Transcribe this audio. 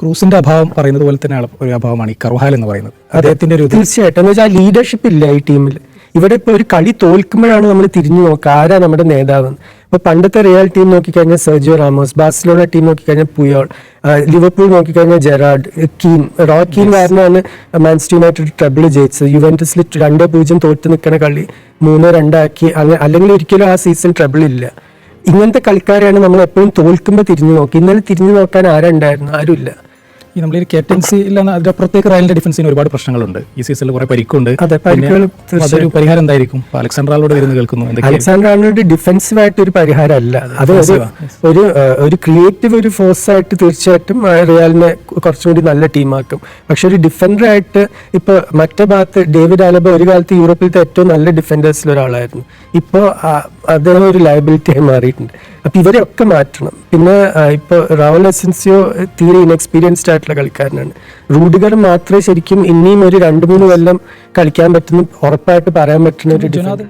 ക്രൂസിന്റെ അഭാവം പറയുന്നത് പോലെ തന്നെ ഒരു അഭാവമാണ് ഈ കർവാഹൽ എന്ന് പറയുന്നത്. അദ്ദേഹത്തിന്റെ ഒരു തീർച്ചയായിട്ടും എന്ന് വെച്ചാൽ ലീഡർഷിപ്പ് ഇല്ല ഈ ടീമിൽ. ഇവിടെ ഇപ്പോൾ ഒരു കളി തോൽക്കുമ്പോഴാണ് നമ്മൾ തിരിഞ്ഞു നോക്കുക ആരാ നമ്മുടെ നേതാവ്. ഇപ്പൊ പണ്ടത്തെ റിയൽ ടീം നോക്കിക്കഴിഞ്ഞാൽ സെർജിയോ റാമോസ്, ബാഴ്സലോണ ടീം നോക്കിക്കഴിഞ്ഞാൽ പുയോൾ, ലിവർപൂൾ നോക്കിക്കഴിഞ്ഞാൽ ജെറാർഡ്, കീൻ, റോയ് കീൻ കാരണമാണ് മാൻചെസ്റ്റർ യുണൈറ്റഡ് ട്രബിൾ ജയിച്ചത്. യുവന്റസിൽ 2-0 തോറ്റ് നിൽക്കുന്ന കളി 3-2 ആക്കി. അല്ലെങ്കിൽ ഒരിക്കലും ആ സീസൺ ട്രബിൾ ഇല്ല. ഇങ്ങനത്തെ കളിക്കാരെയാണ് നമ്മൾ എപ്പോഴും തോൽക്കുമ്പോൾ തിരിഞ്ഞു നോക്കി. ഇന്നലെ തിരിഞ്ഞു നോക്കാൻ ആരുണ്ടായിരുന്നു? ആരുമില്ല. ഈ നമ്മളൊരു ക്യാപ്റ്റൻസി ഇല്ലാന്ന് അതിനപ്പുറത്തേക്ക് റയലിന്റെ ഡിഫൻസിന് ഒരുപാട് പ്രശ്നങ്ങളുണ്ട്. ഈ സീസണിൽ കുറെ പരിക്കുണ്ട്. അതൊരു പരിഹാരം എന്തായിരിക്കും? അലക്സാണ്ടർ ആർണോൾഡ് വരുന്ന കേൾക്കുന്നു. അലക്സാണ്ടർ ആർണോൾഡ് ഡിഫൻസീവ് ആയിട്ട് ഒരു പരിഹാരം അല്ല. അത് ഒരു ക്രിയേറ്റീവ് ഒരു ഫോഴ്സ് ആയിട്ട് തീർച്ചയായിട്ടും റിയലിനെ കുറച്ചും കൂടി നല്ല ടീമാക്കും. പക്ഷെ ഒരു ഡിഫൻഡർ ആയിട്ട് ഇപ്പൊ മറ്റേ ഭാഗത്ത് ഡേവിഡ് ആലബ ഒരു കാലത്ത് യൂറോപ്പിലത്തെ ഏറ്റവും നല്ല ഡിഫൻഡേഴ്സിൽ ഒരാളായിരുന്നു. ഇപ്പോൾ അദ്ദേഹം ഒരു ലയബിലിറ്റി ആയി മാറിയിട്ടുണ്ട്. അപ്പൊ ഇവരെയൊക്കെ മാറ്റണം. പിന്നെ ഇപ്പൊ റൗൾ എസൻസിയോ തീരെ ഇൻഎക്സ്പീരിയൻസ്ഡ് ആയിട്ടുള്ള കളിക്കാരനാണ്. റൂഡിഗർ മാത്രമേ ശരിക്കും ഇനിയും ഒരു 2-3 കൊല്ലം കളിക്കാൻ പറ്റുന്ന ഉറപ്പായിട്ട് പറയാൻ പറ്റുന്ന ഒരു ഡിഫൻഡർ.